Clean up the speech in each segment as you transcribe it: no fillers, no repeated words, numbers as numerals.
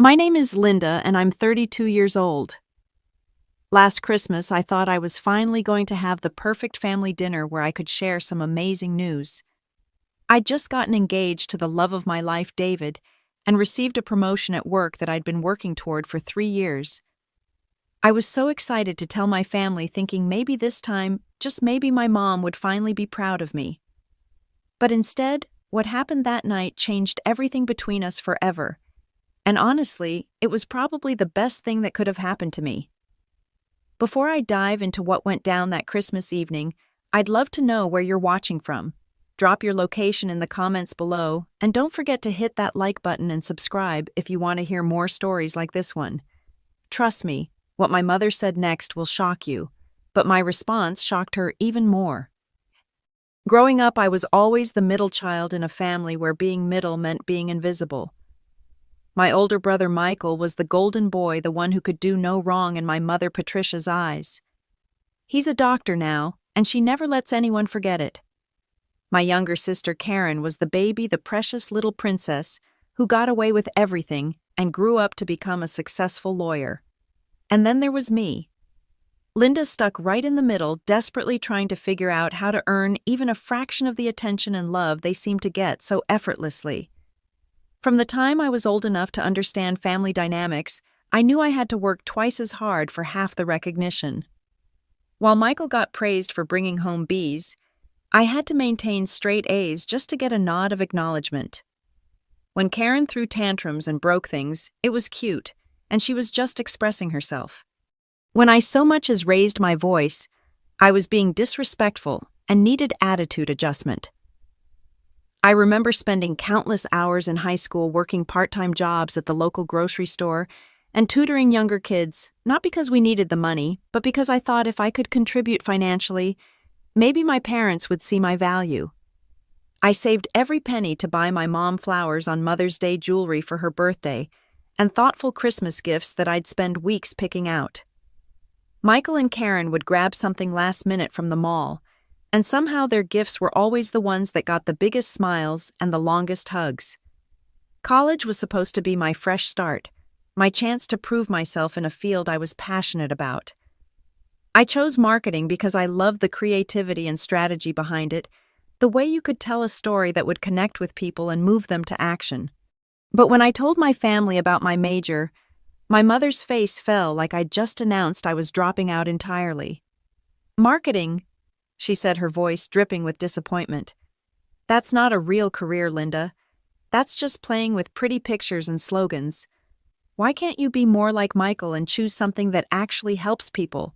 My name is Linda, and I'm 32 years old. Last Christmas, I thought I was finally going to have the perfect family dinner where I could share some amazing news. I'd just gotten engaged to the love of my life, David, and received a promotion at work that I'd been working toward for 3 years. I was so excited to tell my family, thinking maybe this time, just maybe, my mom would finally be proud of me. But instead, what happened that night changed everything between us forever. And honestly, it was probably the best thing that could have happened to me. Before I dive into what went down that Christmas evening, I'd love to know where you're watching from. Drop your location in the comments below, and don't forget to hit that like button and subscribe if you want to hear more stories like this one. Trust me, what my mother said next will shock you, but my response shocked her even more. Growing up, I was always the middle child in a family where being middle meant being invisible. My older brother Michael was the golden boy, the one who could do no wrong in my mother Patricia's eyes. He's a doctor now, and she never lets anyone forget it. My younger sister Karen was the baby, the precious little princess, who got away with everything and grew up to become a successful lawyer. And then there was me. Linda, stuck right in the middle, desperately trying to figure out how to earn even a fraction of the attention and love they seemed to get so effortlessly. From the time I was old enough to understand family dynamics, I knew I had to work twice as hard for half the recognition. While Michael got praised for bringing home B's, I had to maintain straight A's just to get a nod of acknowledgement. When Karen threw tantrums and broke things, it was cute, and she was just expressing herself. When I so much as raised my voice, I was being disrespectful and needed attitude adjustment. I remember spending countless hours in high school working part-time jobs at the local grocery store and tutoring younger kids, not because we needed the money, but because I thought if I could contribute financially, maybe my parents would see my value. I saved every penny to buy my mom flowers on Mother's Day, jewelry for her birthday, and thoughtful Christmas gifts that I'd spend weeks picking out. Michael and Karen would grab something last minute from the mall, and somehow their gifts were always the ones that got the biggest smiles and the longest hugs. College was supposed to be my fresh start, my chance to prove myself in a field I was passionate about. I chose marketing because I loved the creativity and strategy behind it, the way you could tell a story that would connect with people and move them to action. But when I told my family about my major, my mother's face fell like I'd just announced I was dropping out entirely. "Marketing," she said, her voice dripping with disappointment. "That's not a real career, Linda. That's just playing with pretty pictures and slogans. Why can't you be more like Michael and choose something that actually helps people?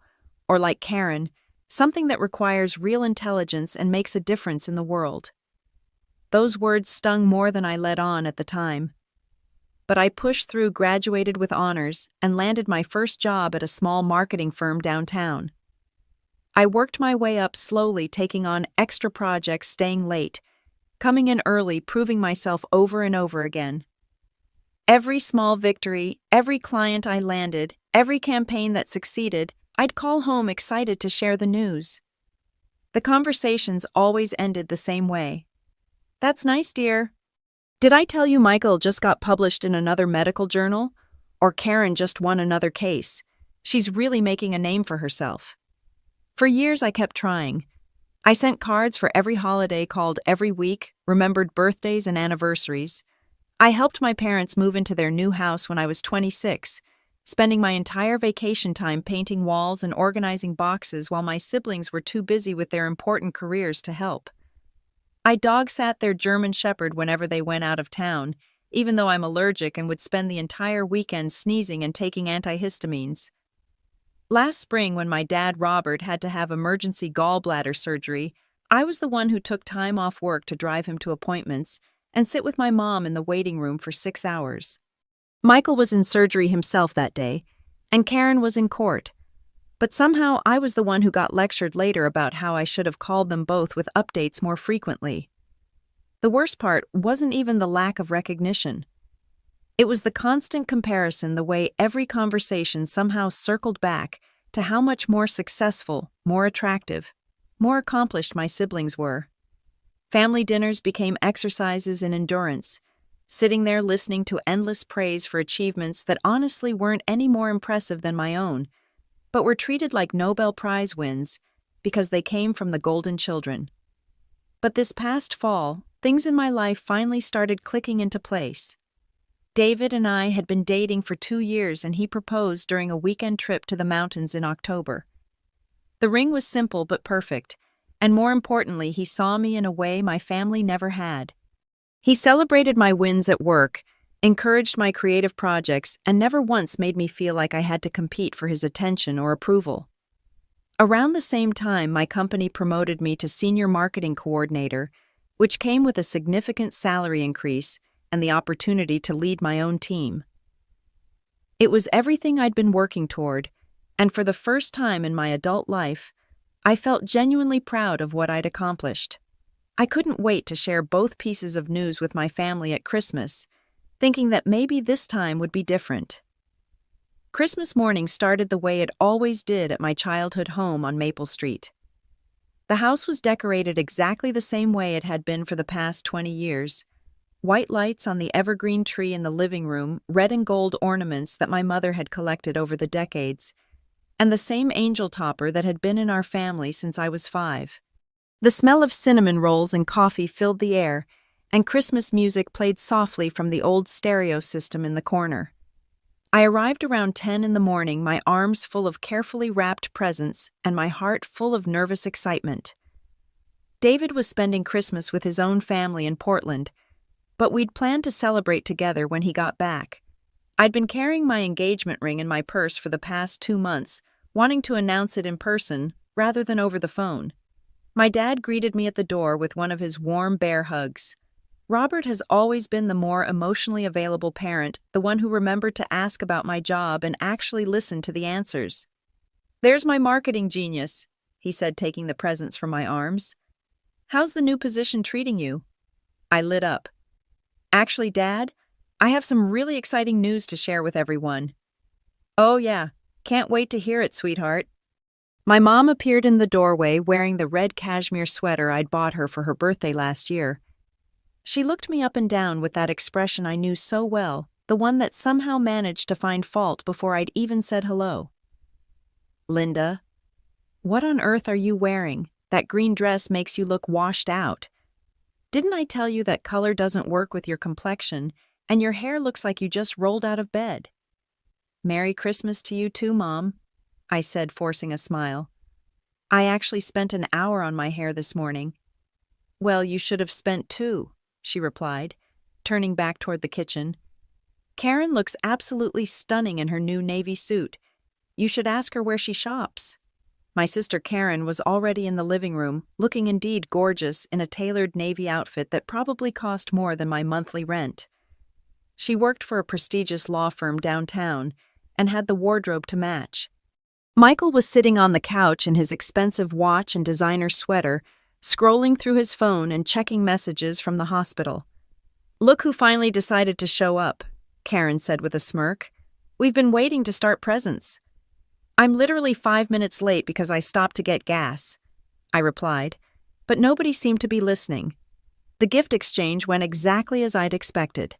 Or like Karen, something that requires real intelligence and makes a difference in the world?" Those words stung more than I let on at the time. But I pushed through, graduated with honors, and landed my first job at a small marketing firm downtown. I worked my way up slowly, taking on extra projects, staying late, coming in early, proving myself over and over again. Every small victory, every client I landed, every campaign that succeeded, I'd call home excited to share the news. The conversations always ended the same way. "That's nice, dear. Did I tell you Michael just got published in another medical journal? Or Karen just won another case? She's really making a name for herself." For years I kept trying. I sent cards for every holiday, called every week, remembered birthdays and anniversaries. I helped my parents move into their new house when I was 26, spending my entire vacation time painting walls and organizing boxes while my siblings were too busy with their important careers to help. I dog-sat their German Shepherd whenever they went out of town, even though I'm allergic and would spend the entire weekend sneezing and taking antihistamines. Last spring, when my dad Robert had to have emergency gallbladder surgery, I was the one who took time off work to drive him to appointments and sit with my mom in the waiting room for 6 hours. Michael was in surgery himself that day, and Karen was in court. But somehow I was the one who got lectured later about how I should have called them both with updates more frequently. The worst part wasn't even the lack of recognition. It was the constant comparison, the way every conversation somehow circled back to how much more successful, more attractive, more accomplished my siblings were. Family dinners became exercises in endurance, sitting there listening to endless praise for achievements that honestly weren't any more impressive than my own, but were treated like Nobel Prize wins because they came from the Golden Children. But this past fall, things in my life finally started clicking into place. David and I had been dating for 2 years, and he proposed during a weekend trip to the mountains in October. The ring was simple but perfect, and more importantly, he saw me in a way my family never had. He celebrated my wins at work, encouraged my creative projects, and never once made me feel like I had to compete for his attention or approval. Around the same time, my company promoted me to Senior Marketing Coordinator, which came with a significant salary increase and the opportunity to lead my own team. It was everything I'd been working toward, and for the first time in my adult life, I felt genuinely proud of what I'd accomplished. I couldn't wait to share both pieces of news with my family at Christmas, thinking that maybe this time would be different. Christmas morning started the way it always did at my childhood home on Maple Street. The house was decorated exactly the same way it had been for the past 20 years. White lights on the evergreen tree in the living room, red and gold ornaments that my mother had collected over the decades, and the same angel topper that had been in our family since I was 5. The smell of cinnamon rolls and coffee filled the air, and Christmas music played softly from the old stereo system in the corner. I arrived around 10 in the morning, my arms full of carefully wrapped presents and my heart full of nervous excitement. David was spending Christmas with his own family in Portland, but we'd planned to celebrate together when he got back. I'd been carrying my engagement ring in my purse for the past 2 months, wanting to announce it in person rather than over the phone. My dad greeted me at the door with one of his warm bear hugs. Robert has always been the more emotionally available parent, the one who remembered to ask about my job and actually listened to the answers. "There's my marketing genius," he said, taking the presents from my arms. "How's the new position treating you?" I lit up. "Actually, Dad, I have some really exciting news to share with everyone." "Oh yeah, can't wait to hear it, sweetheart." My mom appeared in the doorway wearing the red cashmere sweater I'd bought her for her birthday last year. She looked me up and down with that expression I knew so well, the one that somehow managed to find fault before I'd even said hello. "Linda, what on earth are you wearing? That green dress makes you look washed out. Didn't I tell you that color doesn't work with your complexion, and your hair looks like you just rolled out of bed?" "Merry Christmas to you too, Mom," I said, forcing a smile. "I actually spent an hour on my hair this morning." "Well, you should have spent 2, she replied, turning back toward the kitchen. "Karen looks absolutely stunning in her new navy suit. You should ask her where she shops." My sister Karen was already in the living room, looking indeed gorgeous in a tailored navy outfit that probably cost more than my monthly rent. She worked for a prestigious law firm downtown and had the wardrobe to match. Michael was sitting on the couch in his expensive watch and designer sweater, scrolling through his phone and checking messages from the hospital. "Look who finally decided to show up," Karen said with a smirk. "We've been waiting to start presents." "I'm literally 5 minutes late because I stopped to get gas," I replied, but nobody seemed to be listening. The gift exchange went exactly as I'd expected.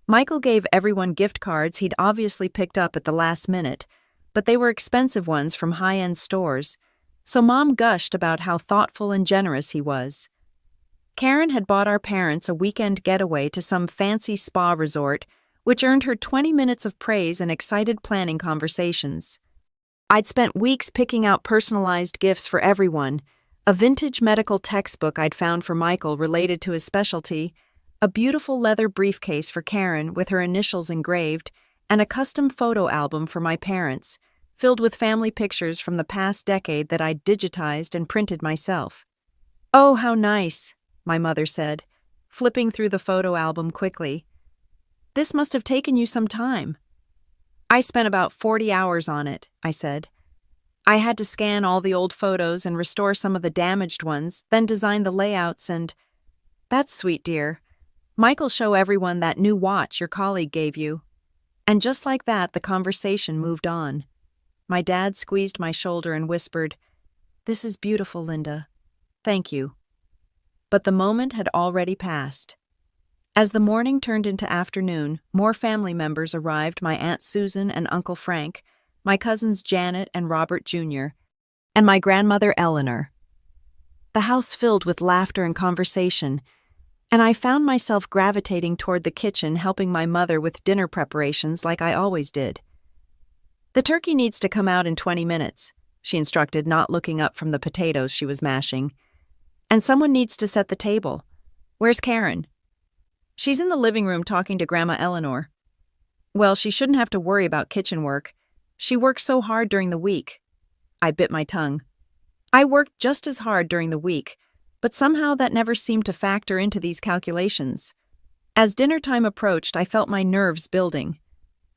Michael gave everyone gift cards he'd obviously picked up at the last minute, but they were expensive ones from high-end stores, so Mom gushed about how thoughtful and generous he was. Karen had bought our parents a weekend getaway to some fancy spa resort, which earned her 20 minutes of praise and excited planning conversations. I'd spent weeks picking out personalized gifts for everyone, a vintage medical textbook I'd found for Michael related to his specialty, a beautiful leather briefcase for Karen with her initials engraved, and a custom photo album for my parents, filled with family pictures from the past decade that I'd digitized and printed myself. "Oh, how nice," my mother said, flipping through the photo album quickly. "This must have taken you some time." "I spent about 40 hours on it," I said. "I had to scan all the old photos and restore some of the damaged ones, then design the layouts and—" "That's sweet, dear. Michael, show everyone that new watch your colleague gave you." And just like that, the conversation moved on. My dad squeezed my shoulder and whispered, "This is beautiful, Linda. Thank you." But the moment had already passed. As the morning turned into afternoon, more family members arrived: my Aunt Susan and Uncle Frank, my cousins Janet and Robert Jr., and my grandmother Eleanor. The house filled with laughter and conversation, and I found myself gravitating toward the kitchen, helping my mother with dinner preparations like I always did. "The turkey needs to come out in 20 minutes, she instructed, not looking up from the potatoes she was mashing. "And someone needs to set the table. Where's Karen?" "She's in the living room talking to Grandma Eleanor." "Well, she shouldn't have to worry about kitchen work. She works so hard during the week." I bit my tongue. I worked just as hard during the week, but somehow that never seemed to factor into these calculations. As dinner time approached, I felt my nerves building.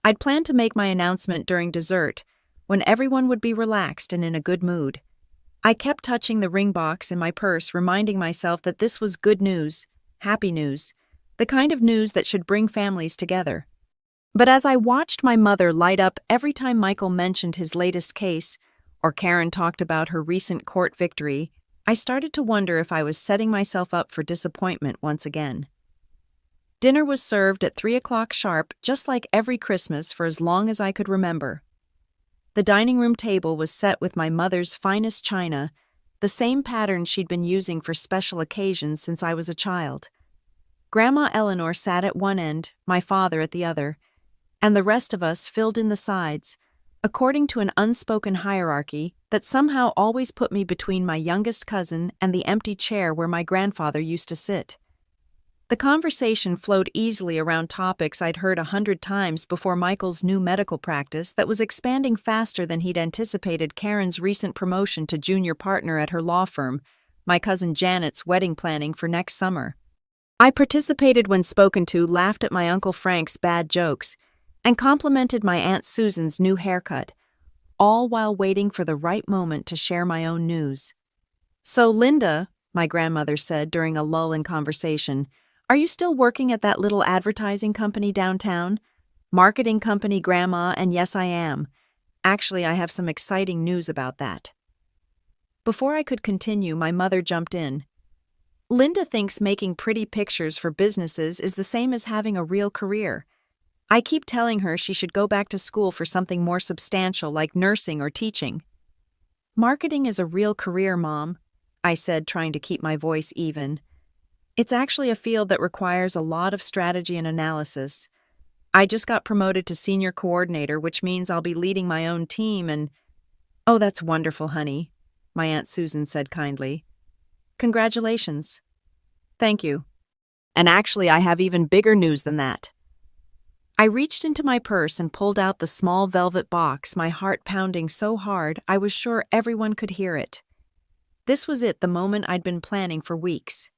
I'd planned to make my announcement during dessert, when everyone would be relaxed and in a good mood. I kept touching the ring box in my purse, reminding myself that this was good news, happy news, the kind of news that should bring families together. But as I watched my mother light up every time Michael mentioned his latest case, or Karen talked about her recent court victory, I started to wonder if I was setting myself up for disappointment once again. Dinner was served at 3 o'clock sharp, just like every Christmas for as long as I could remember. The dining room table was set with my mother's finest china, the same pattern she'd been using for special occasions since I was a child. Grandma Eleanor sat at one end, my father at the other, and the rest of us filled in the sides, according to an unspoken hierarchy that somehow always put me between my youngest cousin and the empty chair where my grandfather used to sit. The conversation flowed easily around topics I'd heard 100 times before: Michael's new medical practice that was expanding faster than he'd anticipated, Karen's recent promotion to junior partner at her law firm, my cousin Janet's wedding planning for next summer. I participated when spoken to, laughed at my Uncle Frank's bad jokes, and complimented my Aunt Susan's new haircut, all while waiting for the right moment to share my own news. "So, Linda," my grandmother said during a lull in conversation, "are you still working at that little advertising company downtown?" "Marketing company, Grandma, and yes, I am. Actually, I have some exciting news about that." Before I could continue, my mother jumped in. "Linda thinks making pretty pictures for businesses is the same as having a real career. I keep telling her she should go back to school for something more substantial like nursing or teaching." "Marketing is a real career, Mom," I said, trying to keep my voice even. "It's actually a field that requires a lot of strategy and analysis. I just got promoted to senior coordinator, which means I'll be leading my own team and—" "Oh, that's wonderful, honey," my Aunt Susan said kindly. "Congratulations." "Thank you. And actually, I have even bigger news than that." I reached into my purse and pulled out the small velvet box, my heart pounding so hard I was sure everyone could hear it. This was it, the moment I'd been planning for weeks.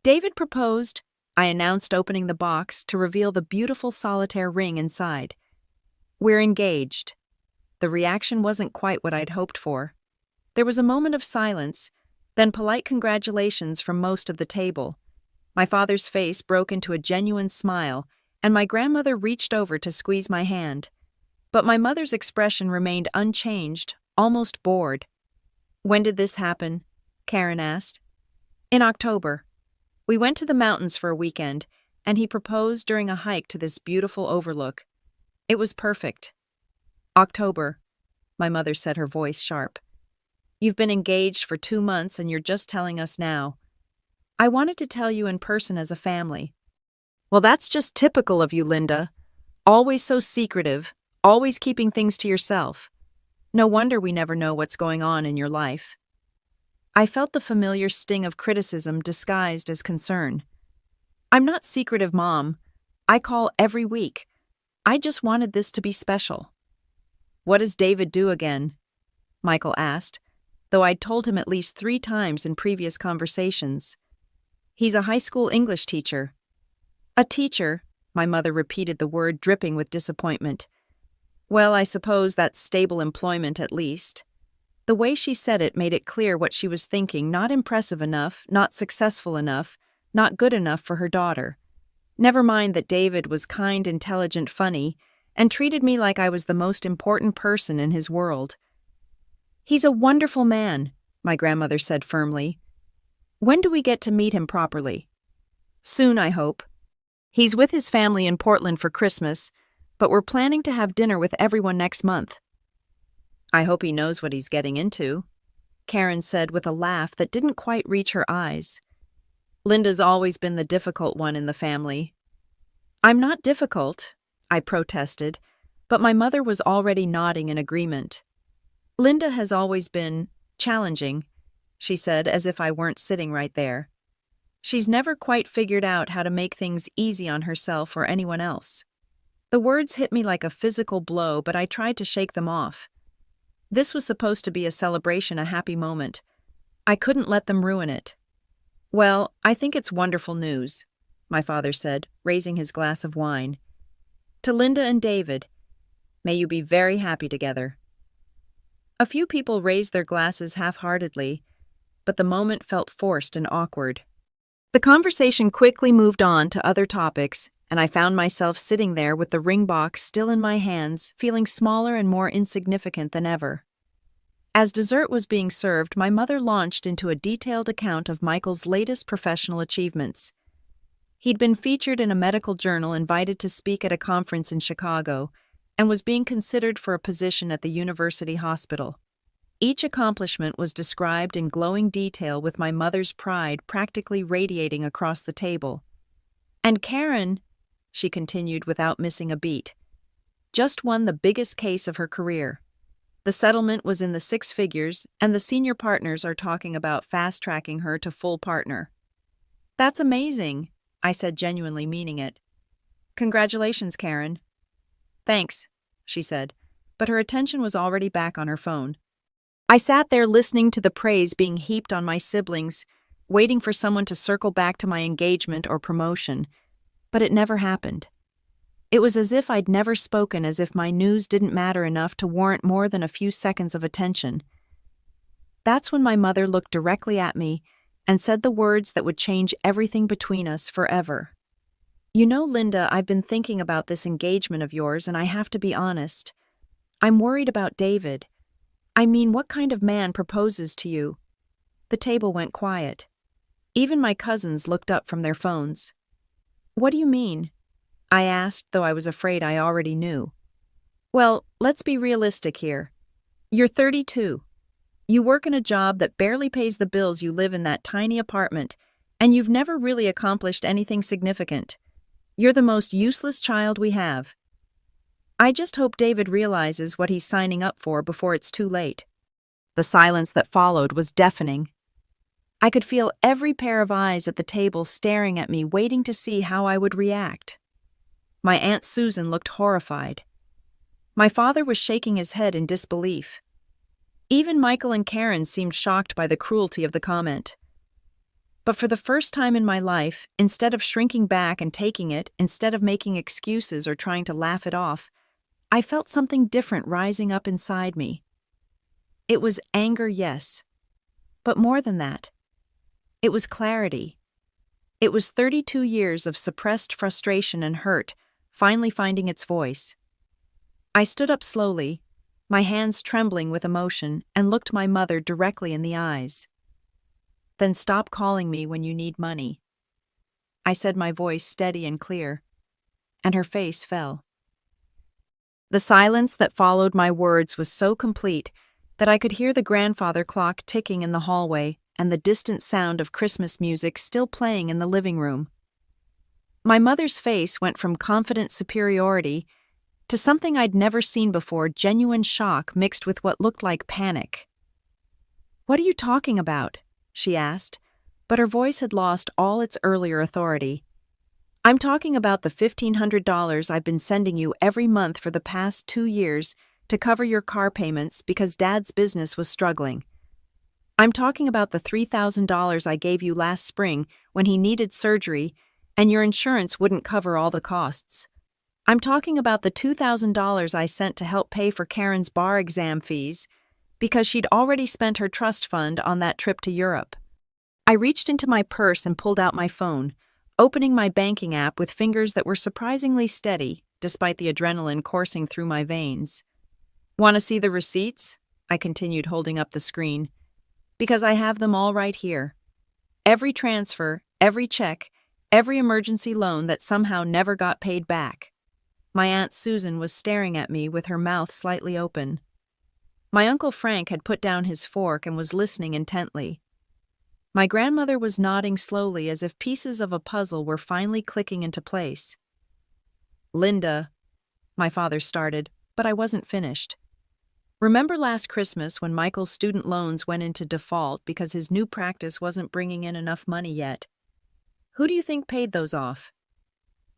"David proposed," I announced, opening the box to reveal the beautiful solitaire ring inside. "We're engaged." The reaction wasn't quite what I'd hoped for. There was a moment of silence, then polite congratulations from most of the table. My father's face broke into a genuine smile, and my grandmother reached over to squeeze my hand. But my mother's expression remained unchanged, almost bored. "When did this happen?" Karen asked. "In October. We went to the mountains for a weekend, and he proposed during a hike to this beautiful overlook. It was perfect." "October," my mother said, her voice sharp. "You've been engaged for 2 months and you're just telling us now. I wanted to tell you in person as a family." "Well, that's just typical of you, Linda. Always so secretive, always keeping things to yourself. No wonder we never know what's going on in your life." I felt the familiar sting of criticism disguised as concern. "I'm not secretive, Mom. I call every week. I just wanted this to be special." "What does David do again?" Michael asked, though I'd told him at least 3 times in previous conversations. "He's a high school English teacher." "A teacher," my mother repeated the word, dripping with disappointment. "Well, I suppose that's stable employment at least." The way she said it made it clear what she was thinking: not impressive enough, not successful enough, not good enough for her daughter. Never mind that David was kind, intelligent, funny, and treated me like I was the most important person in his world. "He's a wonderful man," my grandmother said firmly. "When do we get to meet him properly?" "Soon, I hope." He's with his family in Portland for Christmas, but we're planning to have dinner with everyone next month. I hope he knows what he's getting into, Karen said with a laugh that didn't quite reach her eyes. Linda's always been the difficult one in the family. I'm not difficult, I protested, but my mother was already nodding in agreement. Linda has always been challenging, she said as if I weren't sitting right there. She's never quite figured out how to make things easy on herself or anyone else. The words hit me like a physical blow, but I tried to shake them off. This was supposed to be a celebration, a happy moment. I couldn't let them ruin it. Well, I think it's wonderful news, my father said, raising his glass of wine. To Linda and David, may you be very happy together. A few people raised their glasses half-heartedly, but the moment felt forced and awkward. The conversation quickly moved on to other topics, and I found myself sitting there with the ring box still in my hands, feeling smaller and more insignificant than ever. As dessert was being served, my mother launched into a detailed account of Michael's latest professional achievements. He'd been featured in a medical journal, invited to speak at a conference in Chicago, and was being considered for a position at the university hospital. Each accomplishment was described in glowing detail, with my mother's pride practically radiating across the table. And Karen, she continued without missing a beat, just won the biggest case of her career. The settlement was in the six figures, and the senior partners are talking about fast-tracking her to full partner. That's amazing, I said, genuinely meaning it. Congratulations, Karen. Thanks, she said, but her attention was already back on her phone. I sat there listening to the praise being heaped on my siblings, waiting for someone to circle back to my engagement or promotion, but it never happened. It was as if I'd never spoken, as if my news didn't matter enough to warrant more than a few seconds of attention. That's when my mother looked directly at me and said the words that would change everything between us forever. You know, Linda, I've been thinking about this engagement of yours, and I have to be honest. I'm worried about David. I mean, what kind of man proposes to you? The table went quiet. Even my cousins looked up from their phones. What do you mean? I asked, though I was afraid I already knew. Well, let's be realistic here. You're 32. You work in a job that barely pays the bills, you live in that tiny apartment, and you've never really accomplished anything significant. You're the most useless child we have. I just hope David realizes what he's signing up for before it's too late. The silence that followed was deafening. I could feel every pair of eyes at the table staring at me, waiting to see how I would react. My Aunt Susan looked horrified. My father was shaking his head in disbelief. Even Michael and Karen seemed shocked by the cruelty of the comment. But for the first time in my life, instead of shrinking back and taking it, instead of making excuses or trying to laugh it off, I felt something different rising up inside me. It was anger, yes, but more than that. It was clarity. It was 32 years of suppressed frustration and hurt finally finding its voice. I stood up slowly, my hands trembling with emotion, and looked my mother directly in the eyes. Then stop calling me when you need money, I said, my voice steady and clear, and her face fell. The silence that followed my words was so complete that I could hear the grandfather clock ticking in the hallway and the distant sound of Christmas music still playing in the living room. My mother's face went from confident superiority to something I'd never seen before, genuine shock mixed with what looked like panic. "What are you talking about?" she asked, but her voice had lost all its earlier authority. "I'm talking about the $1,500 I've been sending you every month for the past 2 years to cover your car payments because Dad's business was struggling. I'm talking about the $3,000 I gave you last spring when he needed surgery and your insurance wouldn't cover all the costs. I'm talking about the $2,000 I sent to help pay for Karen's bar exam fees because she'd already spent her trust fund on that trip to Europe." I reached into my purse and pulled out my phone, opening my banking app with fingers that were surprisingly steady despite the adrenaline coursing through my veins. "Want to see the receipts?" I continued, holding up the screen. "Because I have them all right here. Every transfer, every check, Every emergency loan that somehow never got paid back. My Aunt Susan was staring at me with her mouth slightly open. My Uncle Frank had put down his fork and was listening intently. My grandmother was nodding slowly as if pieces of a puzzle were finally clicking into place. "Linda," my father started, but I wasn't finished. "Remember last Christmas when Michael's student loans went into default because his new practice wasn't bringing in enough money yet? Who do you think paid those off?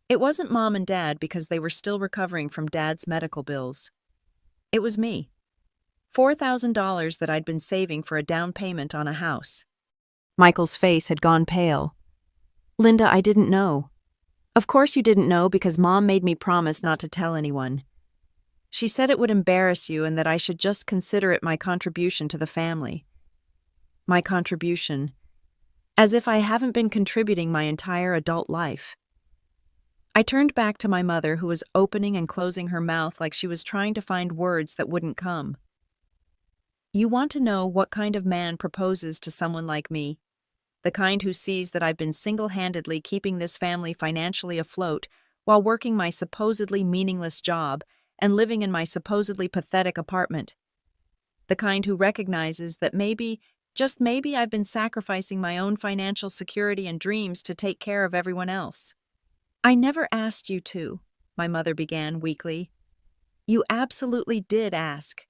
It wasn't Mom and Dad because they were still recovering from Dad's medical bills. It was me. $4,000 that I'd been saving for a down payment on a house." Michael's face had gone pale. "Linda, I didn't know." "Of course you didn't know because Mom made me promise not to tell anyone. She said it would embarrass you and that I should just consider it my contribution to the family." My contribution. As if I haven't been contributing my entire adult life. I turned back to my mother, who was opening and closing her mouth like she was trying to find words that wouldn't come. "You want to know what kind of man proposes to someone like me? The kind who sees that I've been single-handedly keeping this family financially afloat while working my supposedly meaningless job and living in my supposedly pathetic apartment. The kind who recognizes that maybe, just maybe, I've been sacrificing my own financial security and dreams to take care of everyone else." "I never asked you to," my mother began weakly. "You absolutely did ask.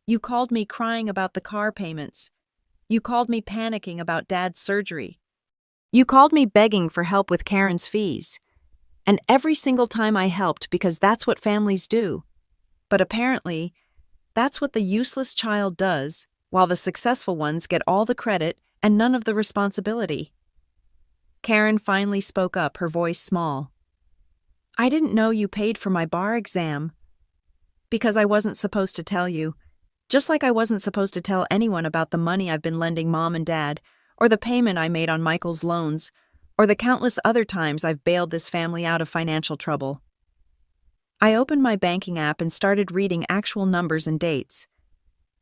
You called me crying about the car payments. You called me panicking about Dad's surgery. You called me begging for help with Karen's fees. And every single time I helped because that's what families do. But apparently, that's what the useless child does, while the successful ones get all the credit and none of the responsibility." Karen finally spoke up, her voice small. "I didn't know you paid for my bar exam." "Because I wasn't supposed to tell you. Just like I wasn't supposed to tell anyone about the money I've been lending Mom and Dad, or the payment I made on Michael's loans, or the countless other times I've bailed this family out of financial trouble." I opened my banking app and started reading actual numbers and dates.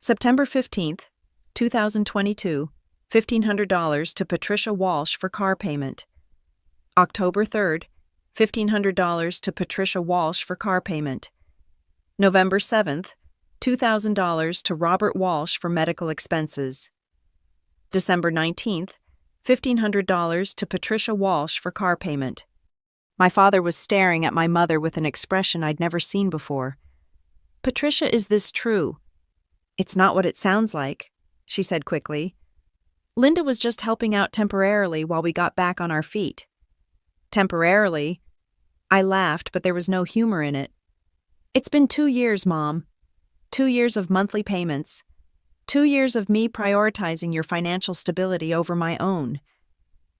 September 15th, 2022, $1,500 to Patricia Walsh for car payment. October 3rd, $1,500 to Patricia Walsh for car payment. November 7th, $2,000 to Robert Walsh for medical expenses. December 19th, $1,500 to Patricia Walsh for car payment. My father was staring at my mother with an expression I'd never seen before. "Patricia, is this true?" "It's not what it sounds like," she said quickly. "Linda was just helping out temporarily while we got back on our feet." "Temporarily?" I laughed, but there was no humor in it. "It's been 2 years, Mom. 2 years of monthly payments. 2 years of me prioritizing your financial stability over my own.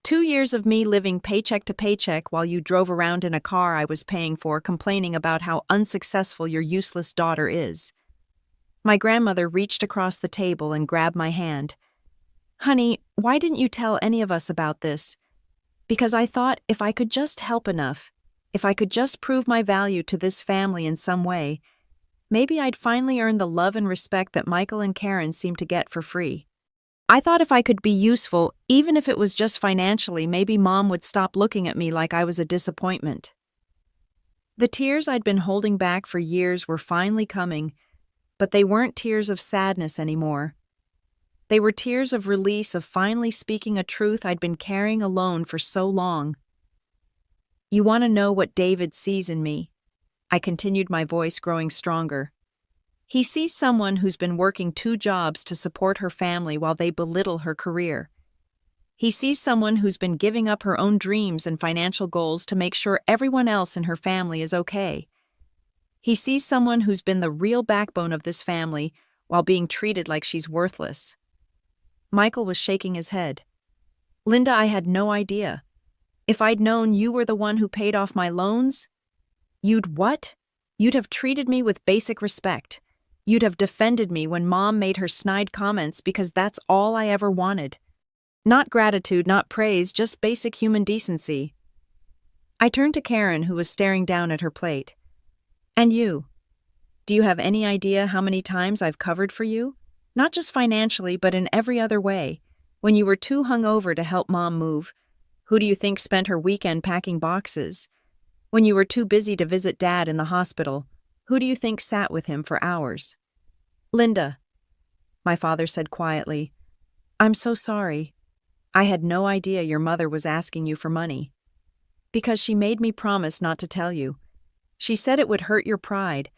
2 years of me living paycheck to paycheck while you drove around in a car I was paying for, complaining about how unsuccessful your useless daughter is." My grandmother reached across the table and grabbed my hand. "Honey, why didn't you tell any of us about this?" "Because I thought if I could just help enough, if I could just prove my value to this family in some way, maybe I'd finally earn the love and respect that Michael and Karen seem to get for free. I thought if I could be useful, even if it was just financially, maybe Mom would stop looking at me like I was a disappointment." The tears I'd been holding back for years were finally coming, but they weren't tears of sadness anymore. They were tears of release, of finally speaking a truth I'd been carrying alone for so long. "You want to know what David sees in me?" I continued, my voice growing stronger. "He sees someone who's been working 2 jobs to support her family while they belittle her career. He sees someone who's been giving up her own dreams and financial goals to make sure everyone else in her family is okay. He sees someone who's been the real backbone of this family while being treated like she's worthless." Michael was shaking his head. "Linda, I had no idea. If I'd known you were the one who paid off my loans..." "You'd what? You'd have treated me with basic respect. You'd have defended me when Mom made her snide comments because that's all I ever wanted. Not gratitude, not praise, just basic human decency." I turned to Karen, who was staring down at her plate. "And you? Do you have any idea how many times I've covered for you? Not just financially, but in every other way. When you were too hungover to help Mom move. Who do you think spent her weekend packing boxes? When you were too busy to visit Dad in the hospital, who do you think sat with him for hours? Linda, my father said quietly. I'm so sorry. I had no idea your mother was asking you for money. Because she made me promise not to tell you. She said it would hurt your pride,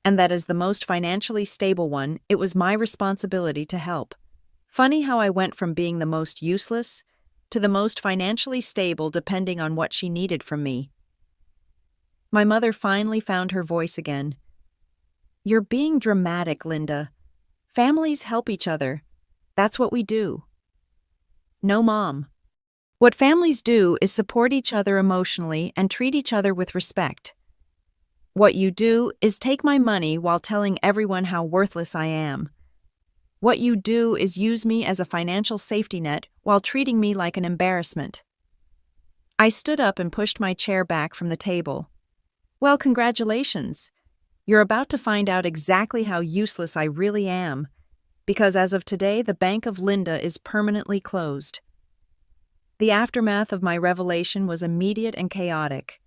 and that as the most financially stable one, it was my responsibility to help. Funny how I went from being the most useless to the most financially stable depending on what she needed from me. My mother finally found her voice again. You're being dramatic, Linda. Families help each other. That's what we do. No, Mom. What families do is support each other emotionally and treat each other with respect. What you do is take my money while telling everyone how worthless I am. What you do is use me as a financial safety net while treating me like an embarrassment. I stood up and pushed my chair back from the table. Well, congratulations. You're about to find out exactly how useless I really am, because as of today, the Bank of Linda is permanently closed. The aftermath of my revelation was immediate and chaotic.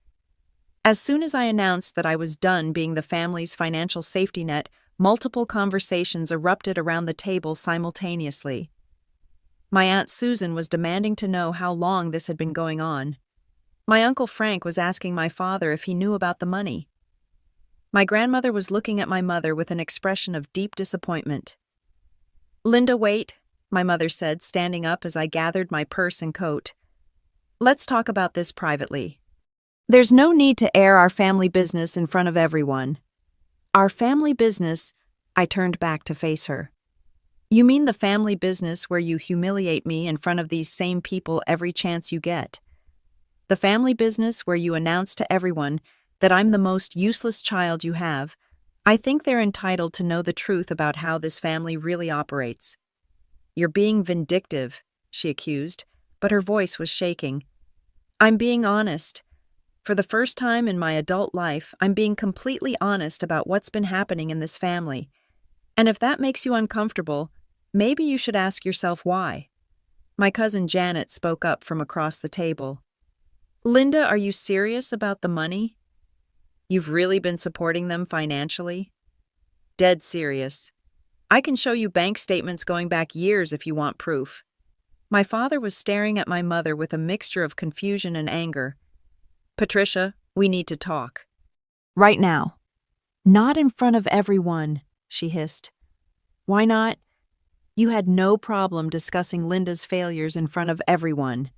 As soon as I announced that I was done being the family's financial safety net, multiple conversations erupted around the table simultaneously. My Aunt Susan was demanding to know how long this had been going on. My Uncle Frank was asking my father if he knew about the money. My grandmother was looking at my mother with an expression of deep disappointment. Linda, wait, my mother said, standing up as I gathered my purse and coat. Let's talk about this privately. There's no need to air our family business in front of everyone. Our family business, I turned back to face her. You mean the family business where you humiliate me in front of these same people every chance you get? The family business where you announce to everyone that I'm the most useless child you have? I think they're entitled to know the truth about how this family really operates. You're being vindictive, she accused, but her voice was shaking. I'm being honest. For the first time in my adult life, I'm being completely honest about what's been happening in this family. And if that makes you uncomfortable, maybe you should ask yourself why. My cousin Janet spoke up from across the table. Linda, are you serious about the money? You've really been supporting them financially? Dead serious. I can show you bank statements going back years if you want proof. My father was staring at my mother with a mixture of confusion and anger. Patricia, we need to talk. Right now. Not in front of everyone, she hissed. Why not? You had no problem discussing Linda's failures in front of everyone.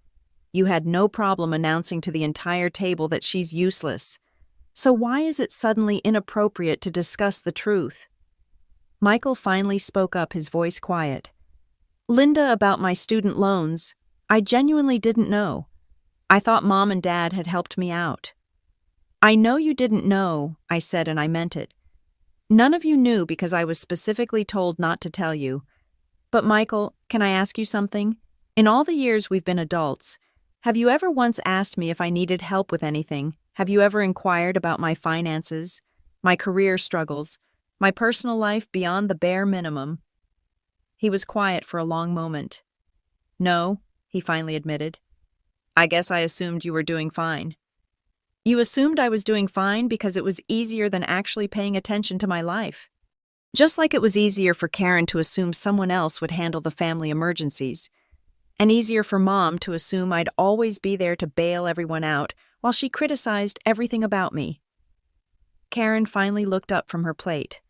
You had no problem announcing to the entire table that she's useless. So why is it suddenly inappropriate to discuss the truth? Michael finally spoke up, his voice quiet. Linda, about my student loans, I genuinely didn't know. I thought Mom and Dad had helped me out. I know you didn't know, I said, and I meant it. None of you knew because I was specifically told not to tell you. But Michael, can I ask you something? In all the years we've been adults, have you ever once asked me if I needed help with anything? Have you ever inquired about my finances, my career struggles, my personal life beyond the bare minimum? He was quiet for a long moment. No, he finally admitted. I guess I assumed you were doing fine. You assumed I was doing fine because it was easier than actually paying attention to my life. Just like it was easier for Karen to assume someone else would handle the family emergencies, and easier for Mom to assume I'd always be there to bail everyone out while she criticized everything about me. Karen finally looked up from her plate.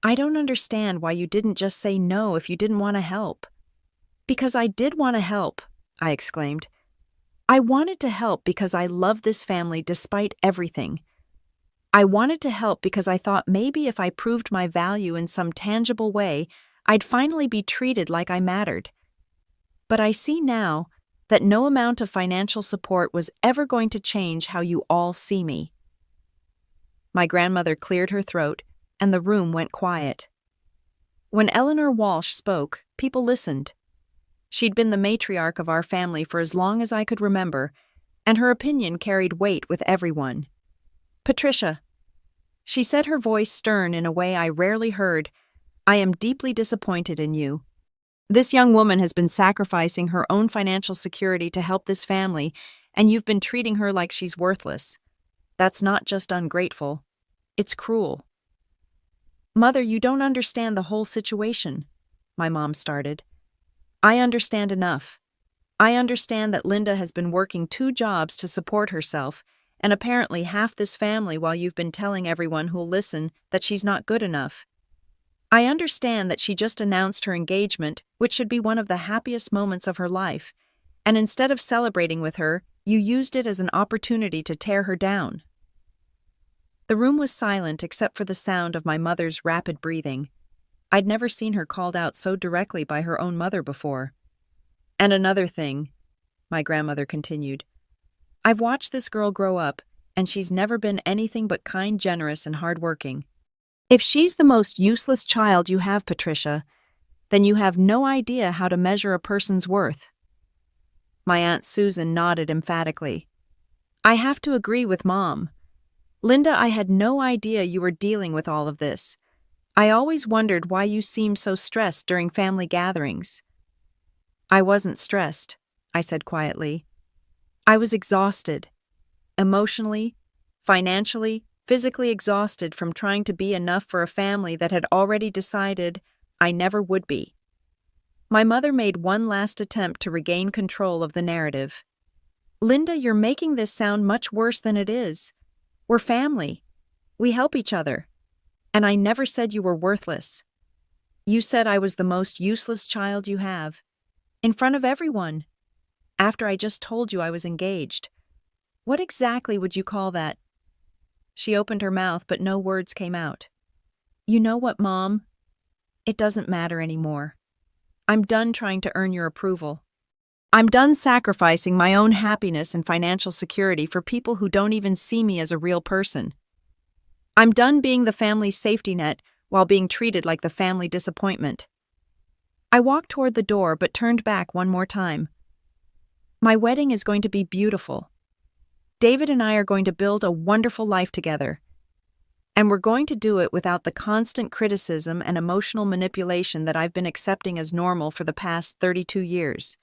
I don't understand why you didn't just say no if you didn't want to help. Because I did want to help, I exclaimed. I wanted to help because I love this family despite everything. I wanted to help because I thought maybe if I proved my value in some tangible way, I'd finally be treated like I mattered. But I see now that no amount of financial support was ever going to change how you all see me. My grandmother cleared her throat, and the room went quiet. When Eleanor Walsh spoke, people listened. She'd been the matriarch of our family for as long as I could remember, and her opinion carried weight with everyone. Patricia, she said, her voice stern in a way I rarely heard, I am deeply disappointed in you. This young woman has been sacrificing her own financial security to help this family, and you've been treating her like she's worthless. That's not just ungrateful, it's cruel." "Mother, you don't understand the whole situation," my mom started. "I understand enough. I understand that Linda has been working 2 jobs to support herself, and apparently half this family while you've been telling everyone who'll listen that she's not good enough. I understand that she just announced her engagement, which should be one of the happiest moments of her life, and instead of celebrating with her, you used it as an opportunity to tear her down." The room was silent except for the sound of my mother's rapid breathing. I'd never seen her called out so directly by her own mother before. "And another thing," my grandmother continued, "I've watched this girl grow up, and she's never been anything but kind, generous, and hardworking. If she's the most useless child you have, Patricia, then you have no idea how to measure a person's worth." My Aunt Susan nodded emphatically. "I have to agree with Mom. Linda, I had no idea you were dealing with all of this. I always wondered why you seemed so stressed during family gatherings." "I wasn't stressed," I said quietly. "I was exhausted. Emotionally, financially, physically exhausted from trying to be enough for a family that had already decided I never would be." My mother made one last attempt to regain control of the narrative. "Linda, you're making this sound much worse than it is. We're family. We help each other. And I never said you were worthless. You said I was the most useless child you have. In front of everyone. After I just told you I was engaged. What exactly would you call that?" She opened her mouth, but no words came out. "You know what, Mom? It doesn't matter anymore. I'm done trying to earn your approval. I'm done sacrificing my own happiness and financial security for people who don't even see me as a real person. I'm done being the family's safety net while being treated like the family disappointment." I walked toward the door but turned back one more time. "My wedding is going to be beautiful. David and I are going to build a wonderful life together. And we're going to do it without the constant criticism and emotional manipulation that I've been accepting as normal for the past 32 years.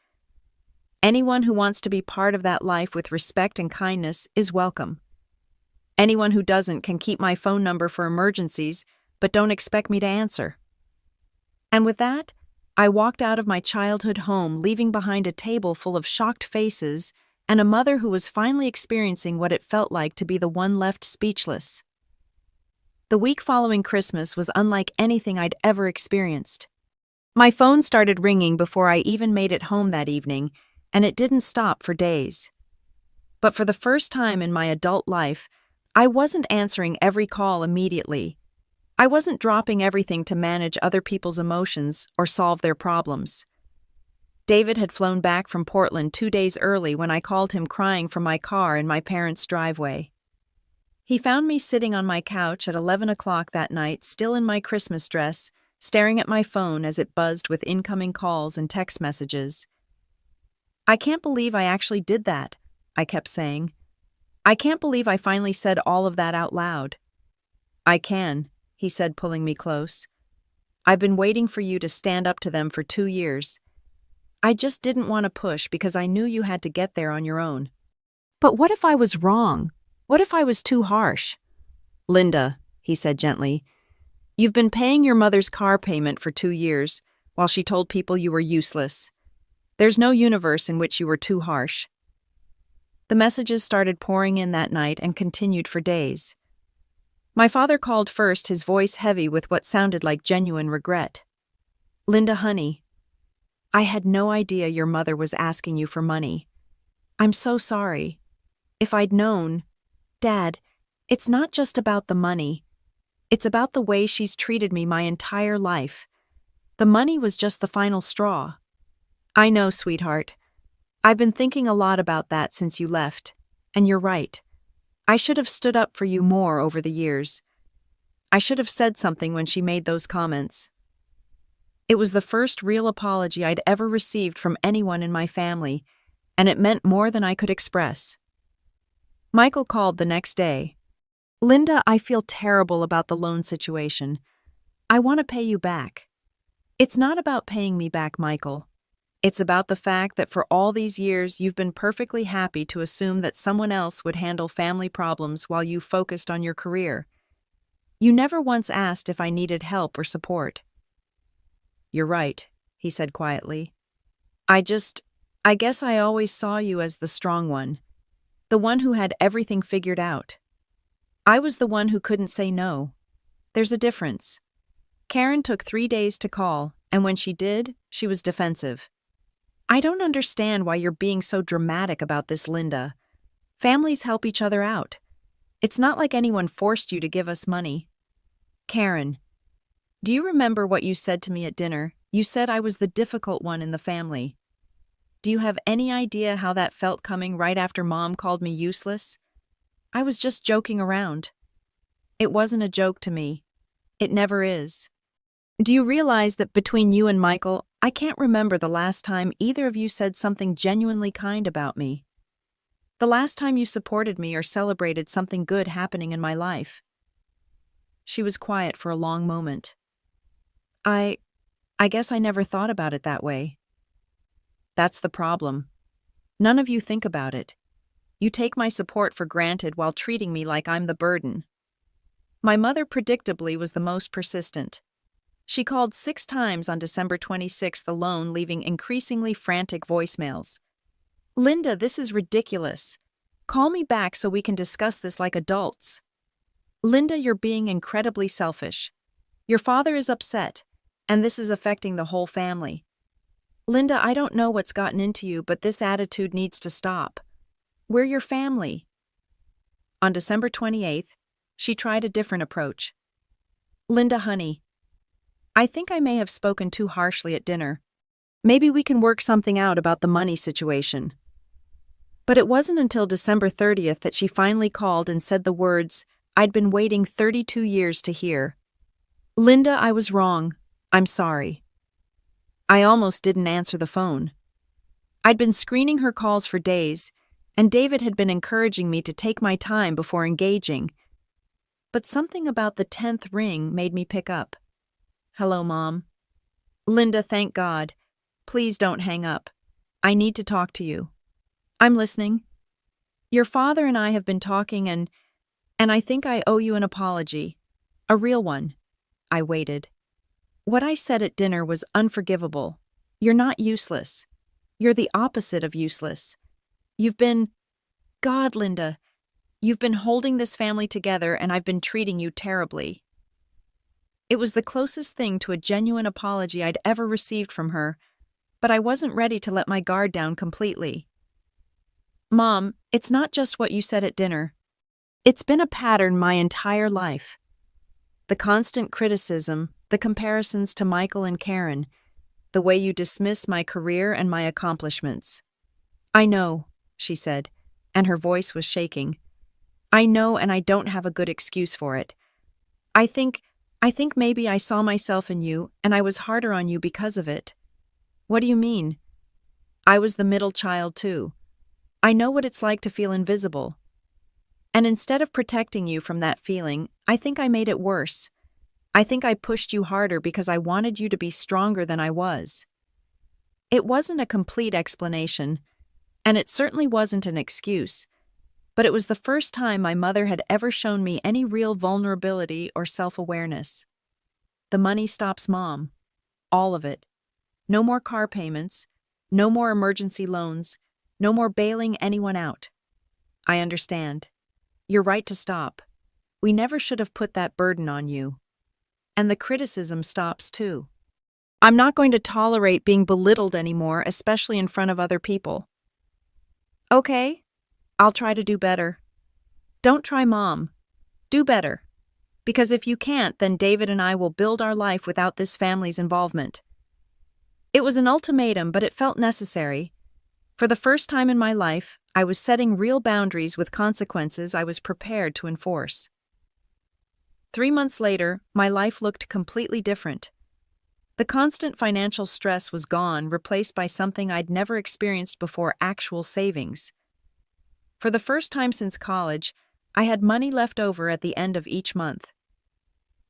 Anyone who wants to be part of that life with respect and kindness is welcome. Anyone who doesn't can keep my phone number for emergencies, but don't expect me to answer." And with that, I walked out of my childhood home, leaving behind a table full of shocked faces and a mother who was finally experiencing what it felt like to be the one left speechless. The week following Christmas was unlike anything I'd ever experienced. My phone started ringing before I even made it home that evening, and it didn't stop for days. But for the first time in my adult life, I wasn't answering every call immediately. I wasn't dropping everything to manage other people's emotions or solve their problems. David had flown back from Portland 2 days early when I called him crying from my car in my parents' driveway. He found me sitting on my couch at 11 o'clock that night, still in my Christmas dress, staring at my phone as it buzzed with incoming calls and text messages. "I can't believe I actually did that," I kept saying. "I can't believe I finally said all of that out loud." "I can," he said, pulling me close. "I've been waiting for you to stand up to them for 2 years. I just didn't want to push because I knew you had to get there on your own." "But what if I was wrong? What if I was too harsh?" "Linda," he said gently, "you've been paying your mother's car payment for 2 years while she told people you were useless. There's no universe in which you were too harsh." The messages started pouring in that night and continued for days. My father called first, his voice heavy with what sounded like genuine regret. "Linda, honey, I had no idea your mother was asking you for money. I'm so sorry. If I'd known. Dad, it's not just about the money. It's about the way she's treated me my entire life. The money was just the final straw." "I know, sweetheart. I've been thinking a lot about that since you left, and you're right. I should have stood up for you more over the years. I should have said something when she made those comments." It was the first real apology I'd ever received from anyone in my family, and it meant more than I could express. Michael called the next day. "Linda, I feel terrible about the loan situation. I want to pay you back. It's not about paying me back, Michael. It's about the fact that for all these years you've been perfectly happy to assume that someone else would handle family problems while you focused on your career. You never once asked if I needed help or support. You're right, he said quietly. I guess I always saw you as the strong one, the one who had everything figured out. I was the one who couldn't say no. There's a difference. Karen took 3 days to call, and when she did, she was defensive. I don't understand why you're being so dramatic about this, Linda. Families help each other out. It's not like anyone forced you to give us money. Karen, do you remember what you said to me at dinner? You said I was the difficult one in the family. Do you have any idea how that felt coming right after Mom called me useless? I was just joking around. It wasn't a joke to me. It never is. Do you realize that between you and Michael, I can't remember the last time either of you said something genuinely kind about me? The last time you supported me or celebrated something good happening in my life? She was quiet for a long moment. I guess I never thought about it that way. That's the problem. None of you think about it. You take my support for granted while treating me like I'm the burden. My mother predictably was the most persistent. She called 6 times on December 26th alone, leaving increasingly frantic voicemails. Linda, this is ridiculous. Call me back so we can discuss this like adults. Linda, you're being incredibly selfish. Your father is upset, and this is affecting the whole family. Linda, I don't know what's gotten into you, but this attitude needs to stop. We're your family. On December 28th, she tried a different approach. Linda, honey, I think I may have spoken too harshly at dinner. Maybe we can work something out about the money situation. But it wasn't until December 30th that she finally called and said the words I'd been waiting 32 years to hear. Linda, I was wrong. I'm sorry. I almost didn't answer the phone. I'd been screening her calls for days, and David had been encouraging me to take my time before engaging. But something about the 10th ring made me pick up. Hello, Mom. Linda, thank God. Please don't hang up. I need to talk to you. I'm listening. Your father and I have been talking and I think I owe you an apology. A real one. I waited. What I said at dinner was unforgivable. You're not useless. You're the opposite of useless. God, Linda, you've been holding this family together and I've been treating you terribly. It was the closest thing to a genuine apology I'd ever received from her, but I wasn't ready to let my guard down completely. Mom, it's not just what you said at dinner. It's been a pattern my entire life. The constant criticism, the comparisons to Michael and Karen, the way you dismiss my career and my accomplishments. I know, she said, and her voice was shaking. I know, and I don't have a good excuse for it. I think maybe I saw myself in you, and I was harder on you because of it. What do you mean? I was the middle child too. I know what it's like to feel invisible. And instead of protecting you from that feeling, I think I made it worse. I think I pushed you harder because I wanted you to be stronger than I was. It wasn't a complete explanation, and it certainly wasn't an excuse, but it was the first time my mother had ever shown me any real vulnerability or self-awareness. The money stops, Mom. All of it. No more car payments, no more emergency loans, no more bailing anyone out. I understand. You're right to stop. We never should have put that burden on you. And the criticism stops too. I'm not going to tolerate being belittled anymore, especially in front of other people. Okay, I'll try to do better. Don't try, Mom. Do better. Because if you can't, then David and I will build our life without this family's involvement. It was an ultimatum, but it felt necessary. For the first time in my life, I was setting real boundaries with consequences I was prepared to enforce. 3 months later, my life looked completely different. The constant financial stress was gone, replaced by something I'd never experienced before: actual savings. For the first time since college, I had money left over at the end of each month.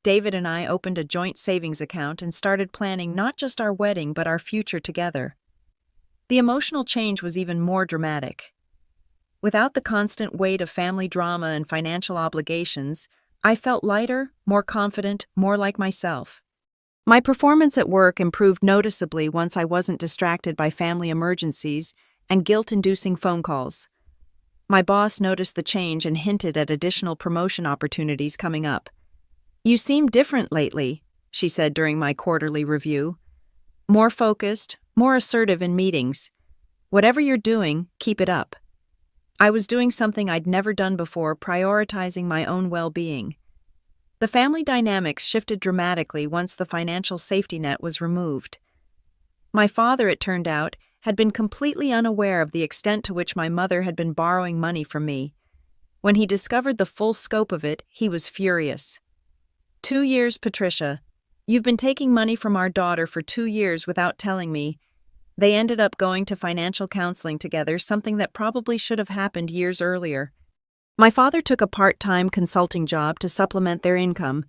David and I opened a joint savings account and started planning not just our wedding but our future together. The emotional change was even more dramatic. Without the constant weight of family drama and financial obligations, I felt lighter, more confident, more like myself. My performance at work improved noticeably once I wasn't distracted by family emergencies and guilt-inducing phone calls. My boss noticed the change and hinted at additional promotion opportunities coming up. "You seem different lately," she said during my quarterly review. "More focused, more assertive in meetings. Whatever you're doing, keep it up." I was doing something I'd never done before, prioritizing my own well-being. The family dynamics shifted dramatically once the financial safety net was removed. My father, it turned out, had been completely unaware of the extent to which my mother had been borrowing money from me. When he discovered the full scope of it, he was furious. "2 years, Patricia. You've been taking money from our daughter for 2 years without telling me." They ended up going to financial counseling together, something that probably should have happened years earlier. My father took a part-time consulting job to supplement their income,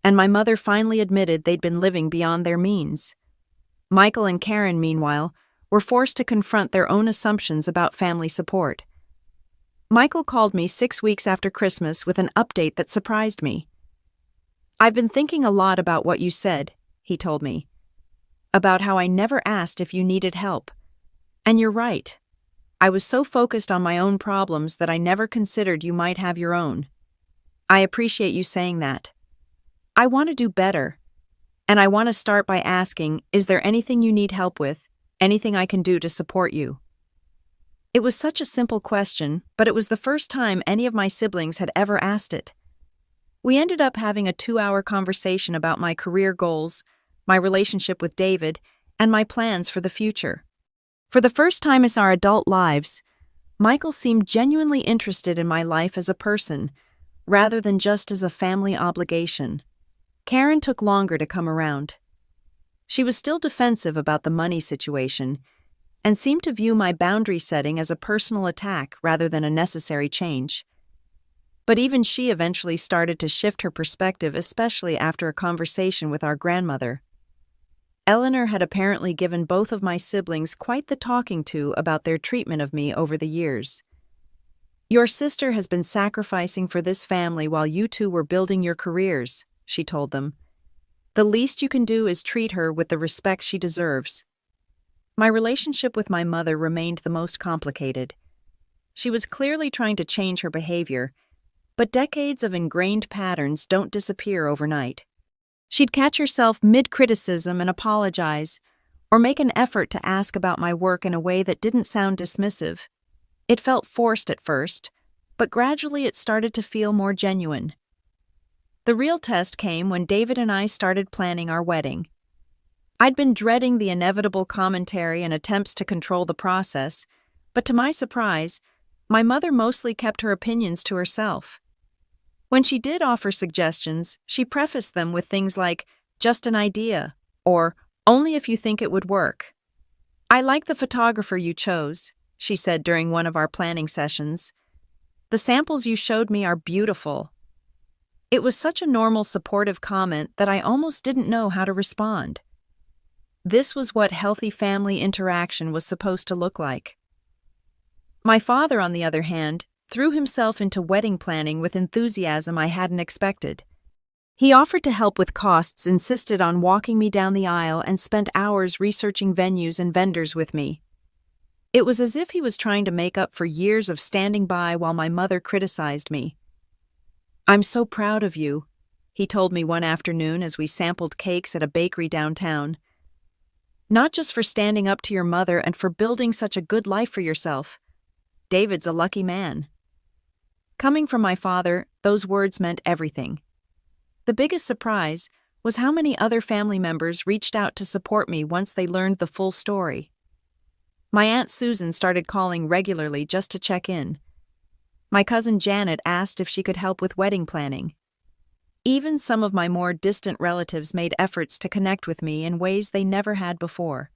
and my mother finally admitted they'd been living beyond their means. Michael and Karen, meanwhile, were forced to confront their own assumptions about family support. Michael called me 6 weeks after Christmas with an update that surprised me. "I've been thinking a lot about what you said," he told me, "about how I never asked if you needed help. And you're right. I was so focused on my own problems that I never considered you might have your own. I appreciate you saying that. I want to do better. And I want to start by asking, is there anything you need help with, anything I can do to support you?" It was such a simple question, but it was the first time any of my siblings had ever asked it. We ended up having a 2-hour conversation about my career goals, my relationship with David, and my plans for the future. For the first time in our adult lives, Michael seemed genuinely interested in my life as a person, rather than just as a family obligation. Karen took longer to come around. She was still defensive about the money situation, and seemed to view my boundary setting as a personal attack rather than a necessary change. But even she eventually started to shift her perspective, especially after a conversation with our grandmother. Eleanor had apparently given both of my siblings quite the talking to about their treatment of me over the years. "Your sister has been sacrificing for this family while you two were building your careers," she told them. "The least you can do is treat her with the respect she deserves." My relationship with my mother remained the most complicated. She was clearly trying to change her behavior, but decades of ingrained patterns don't disappear overnight. She'd catch herself mid-criticism and apologize, or make an effort to ask about my work in a way that didn't sound dismissive. It felt forced at first, but gradually it started to feel more genuine. The real test came when David and I started planning our wedding. I'd been dreading the inevitable commentary and attempts to control the process, but to my surprise, my mother mostly kept her opinions to herself. When she did offer suggestions, she prefaced them with things like, "just an idea," or "only if you think it would work." "I like the photographer you chose," she said during one of our planning sessions. "The samples you showed me are beautiful." It was such a normal, supportive comment that I almost didn't know how to respond. This was what healthy family interaction was supposed to look like. My father, on the other hand, threw himself into wedding planning with enthusiasm I hadn't expected. He offered to help with costs, insisted on walking me down the aisle, and spent hours researching venues and vendors with me. It was as if he was trying to make up for years of standing by while my mother criticized me. "I'm so proud of you," he told me one afternoon as we sampled cakes at a bakery downtown. "Not just for standing up to your mother and for building such a good life for yourself. David's a lucky man." Coming from my father, those words meant everything. The biggest surprise was how many other family members reached out to support me once they learned the full story. My Aunt Susan started calling regularly just to check in. My cousin Janet asked if she could help with wedding planning. Even some of my more distant relatives made efforts to connect with me in ways they never had before.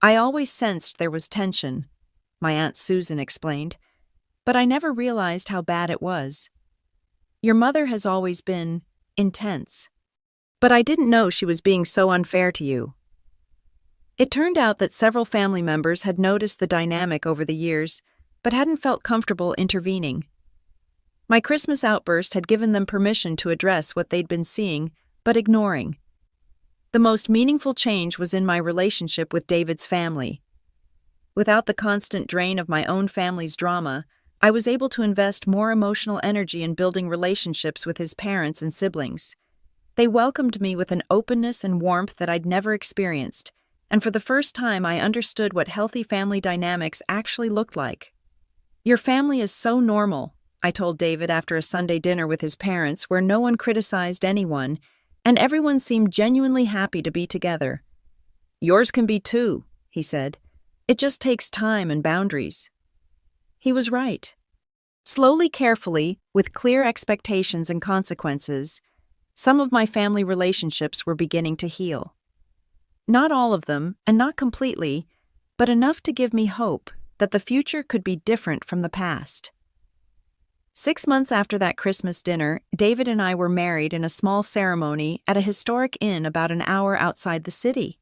"I always sensed there was tension," my Aunt Susan explained, "but I never realized how bad it was. Your mother has always been intense. But I didn't know she was being so unfair to you. It turned out that several family members had noticed the dynamic over the years, but hadn't felt comfortable intervening. My Christmas outburst had given them permission to address what they'd been seeing, but ignoring. The most meaningful change was in my relationship with David's family. Without the constant drain of my own family's drama, I was able to invest more emotional energy in building relationships with his parents and siblings. They welcomed me with an openness and warmth that I'd never experienced, and for the first time I understood what healthy family dynamics actually looked like. "Your family is so normal," I told David after a Sunday dinner with his parents where no one criticized anyone, and everyone seemed genuinely happy to be together. "Yours can be too," he said. "It just takes time and boundaries." He was right. Slowly, carefully, with clear expectations and consequences, some of my family relationships were beginning to heal. Not all of them, and not completely, but enough to give me hope that the future could be different from the past. 6 months after that Christmas dinner, David and I were married in a small ceremony at a historic inn about an hour outside the city.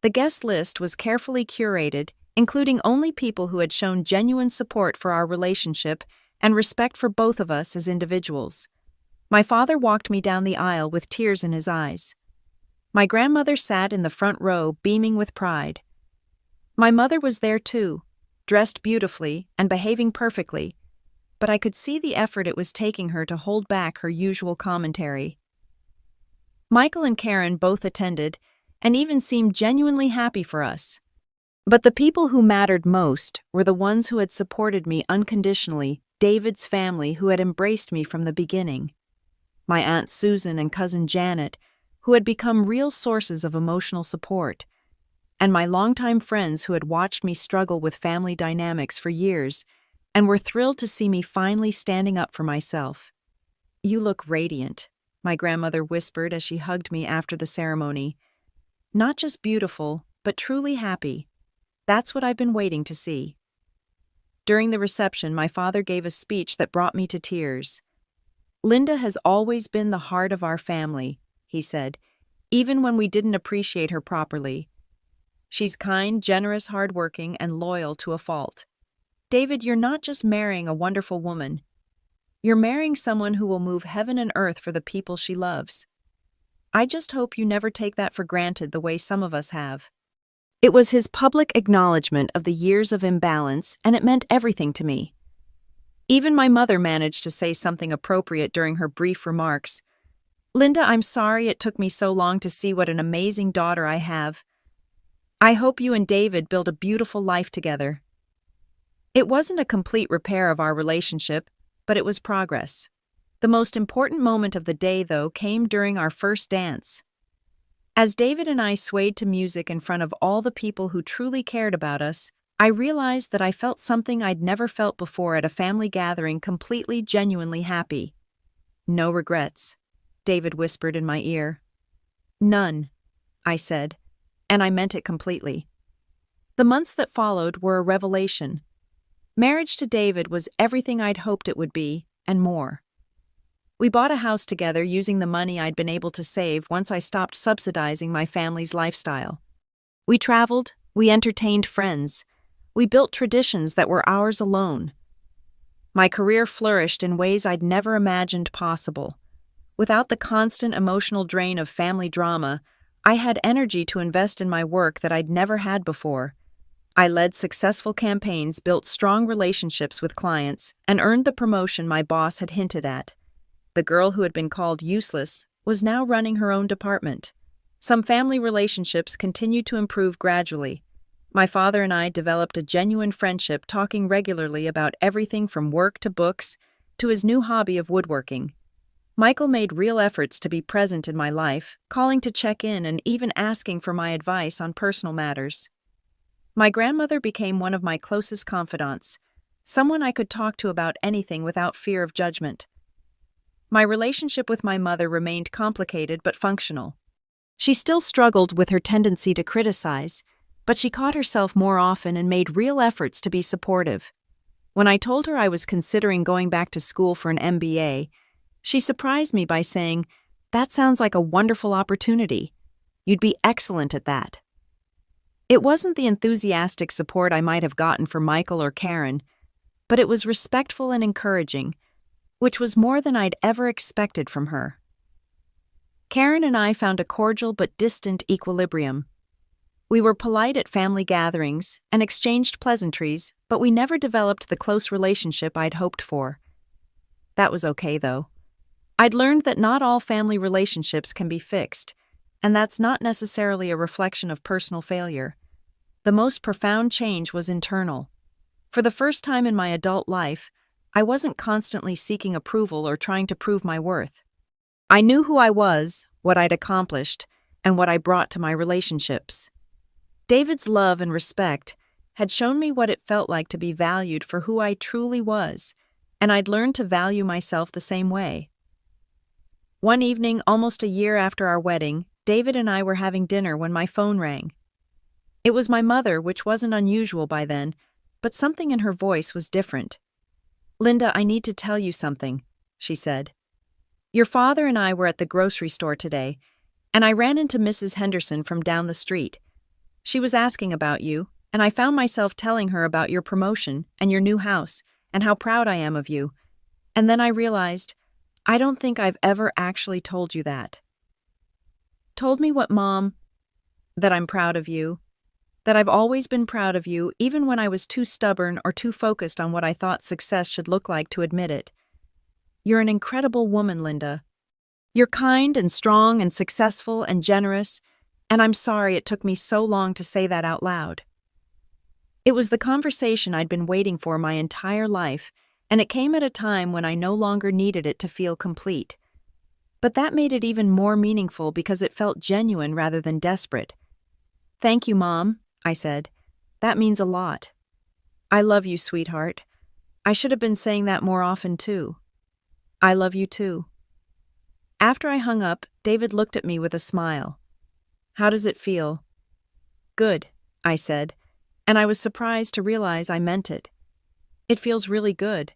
The guest list was carefully curated, including only people who had shown genuine support for our relationship and respect for both of us as individuals. My father walked me down the aisle with tears in his eyes. My grandmother sat in the front row, beaming with pride. My mother was there too, dressed beautifully and behaving perfectly, but I could see the effort it was taking her to hold back her usual commentary. Michael and Karen both attended, and even seemed genuinely happy for us. But the people who mattered most were the ones who had supported me unconditionally, David's family who had embraced me from the beginning. My Aunt Susan and Cousin Janet, who had become real sources of emotional support, and my longtime friends who had watched me struggle with family dynamics for years and were thrilled to see me finally standing up for myself. "You look radiant," my grandmother whispered as she hugged me after the ceremony. "Not just beautiful, but truly happy. That's what I've been waiting to see." During the reception, my father gave a speech that brought me to tears. "Linda has always been the heart of our family," he said, "even when we didn't appreciate her properly. She's kind, generous, hardworking, and loyal to a fault. David, you're not just marrying a wonderful woman. You're marrying someone who will move heaven and earth for the people she loves. I just hope you never take that for granted the way some of us have." It was his public acknowledgement of the years of imbalance, and it meant everything to me. Even my mother managed to say something appropriate during her brief remarks. "Linda, I'm sorry it took me so long to see what an amazing daughter I have. I hope you and David build a beautiful life together." It wasn't a complete repair of our relationship, but it was progress. The most important moment of the day, though, came during our first dance. As David and I swayed to music in front of all the people who truly cared about us, I realized that I felt something I'd never felt before at a family gathering, completely, genuinely happy. "No regrets," David whispered in my ear. "None," I said, and I meant it completely. The months that followed were a revelation. Marriage to David was everything I'd hoped it would be, and more. We bought a house together using the money I'd been able to save once I stopped subsidizing my family's lifestyle. We traveled, we entertained friends, we built traditions that were ours alone. My career flourished in ways I'd never imagined possible. Without the constant emotional drain of family drama, I had energy to invest in my work that I'd never had before. I led successful campaigns, built strong relationships with clients, and earned the promotion my boss had hinted at. The girl who had been called useless was now running her own department. Some family relationships continued to improve gradually. My father and I developed a genuine friendship, talking regularly about everything from work to books to his new hobby of woodworking. Michael made real efforts to be present in my life, calling to check in and even asking for my advice on personal matters. My grandmother became one of my closest confidants, someone I could talk to about anything without fear of judgment. My relationship with my mother remained complicated but functional. She still struggled with her tendency to criticize, but she caught herself more often and made real efforts to be supportive. When I told her I was considering going back to school for an MBA, she surprised me by saying, That sounds like a wonderful opportunity. You'd be excellent at that. It wasn't the enthusiastic support I might have gotten from Michael or Karen, but it was respectful and encouraging, which was more than I'd ever expected from her. Karen and I found a cordial but distant equilibrium. We were polite at family gatherings and exchanged pleasantries, but we never developed the close relationship I'd hoped for. That was okay, though. I'd learned that not all family relationships can be fixed, and that's not necessarily a reflection of personal failure. The most profound change was internal. For the first time in my adult life, I wasn't constantly seeking approval or trying to prove my worth. I knew who I was, what I'd accomplished, and what I brought to my relationships. David's love and respect had shown me what it felt like to be valued for who I truly was, and I'd learned to value myself the same way. One evening, almost a year after our wedding, David and I were having dinner when my phone rang. It was my mother, which wasn't unusual by then, but something in her voice was different. "Linda, I need to tell you something," she said. "Your father and I were at the grocery store today, and I ran into Mrs. Henderson from down the street. She was asking about you, and I found myself telling her about your promotion and your new house and how proud I am of you. And then I realized, I don't think I've ever actually told you that." "Told me what, Mom?" "That I'm proud of you. That I've always been proud of you, even when I was too stubborn or too focused on what I thought success should look like to admit it. You're an incredible woman, Linda. You're kind and strong and successful and generous, and I'm sorry it took me so long to say that out loud." It was the conversation I'd been waiting for my entire life, and it came at a time when I no longer needed it to feel complete. But that made it even more meaningful because it felt genuine rather than desperate. "Thank you, Mom," I said. "That means a lot. I love you, sweetheart. I should have been saying that more often, too. I love you, too." After I hung up, David looked at me with a smile. "How does it feel?" "Good," I said, and I was surprised to realize I meant it. "It feels really good.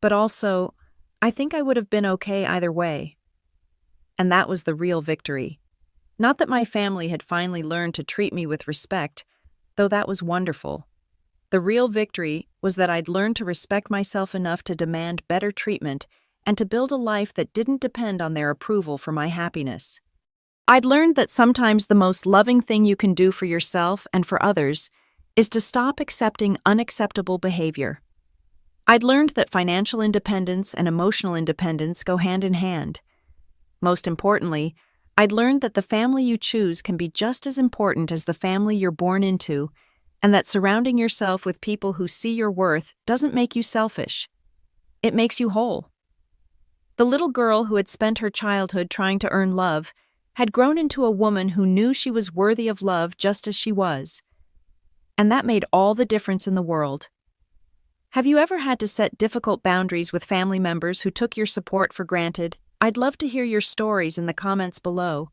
But also, I think I would have been okay either way." And that was the real victory. Not that my family had finally learned to treat me with respect, though that was wonderful. The real victory was that I'd learned to respect myself enough to demand better treatment and to build a life that didn't depend on their approval for my happiness. I'd learned that sometimes the most loving thing you can do for yourself and for others is to stop accepting unacceptable behavior. I'd learned that financial independence and emotional independence go hand in hand. Most importantly, I'd learned that the family you choose can be just as important as the family you're born into, and that surrounding yourself with people who see your worth doesn't make you selfish. It makes you whole. The little girl who had spent her childhood trying to earn love had grown into a woman who knew she was worthy of love just as she was. And that made all the difference in the world. Have you ever had to set difficult boundaries with family members who took your support for granted? I'd love to hear your stories in the comments below.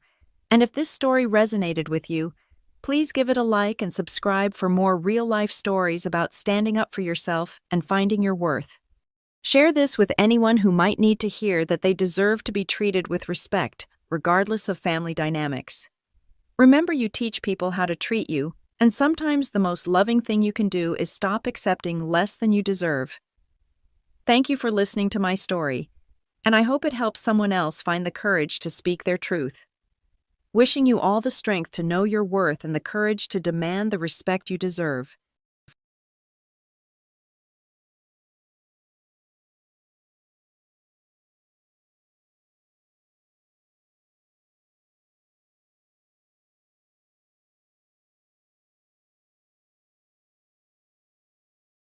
And if this story resonated with you, please give it a like and subscribe for more real-life stories about standing up for yourself and finding your worth. Share this with anyone who might need to hear that they deserve to be treated with respect, regardless of family dynamics. Remember, you teach people how to treat you, and sometimes the most loving thing you can do is stop accepting less than you deserve. Thank you for listening to my story, and I hope it helps someone else find the courage to speak their truth. Wishing you all the strength to know your worth and the courage to demand the respect you deserve.